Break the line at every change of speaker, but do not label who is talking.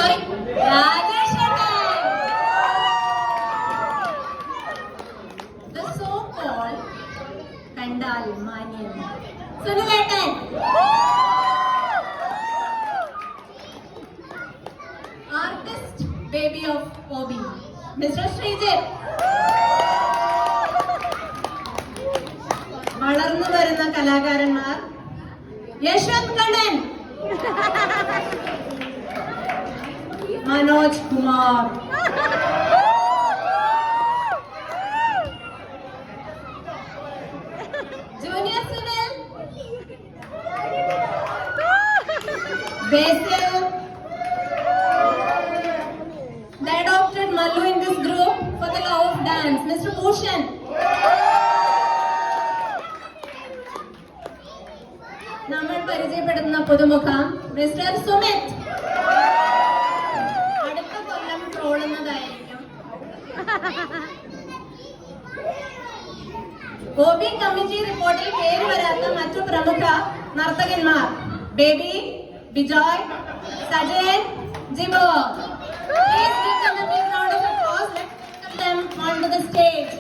Sorry, Rajesh Shetty. The so-called Kandal Manian. Sunil Ettan. Artist baby of OB, Mr. Srijit. വളർന്നു വരുന്ന കലാകാരന്മാർ Yashwant Kannan, Manoj Kumar, junior civil Basil. They adopted Mallu in this group for the love of dance. Mr. Bhushan. നമ്മൾ പരിചയപ്പെടുന്ന പുതുമുഖം mister Sumit. അടുത്ത കൊല്ലം ട്രോളുന്നതായിരിക്കും. OB committee റിപ്പോർട്ടിൽ പേര് വരാത്ത മറ്റു പ്രമുഖ നർത്തകന്മാർ Baby, Bijoy, Sajayan, Jibo. Please give them a big round of applause. Let's welcome them onto the stage.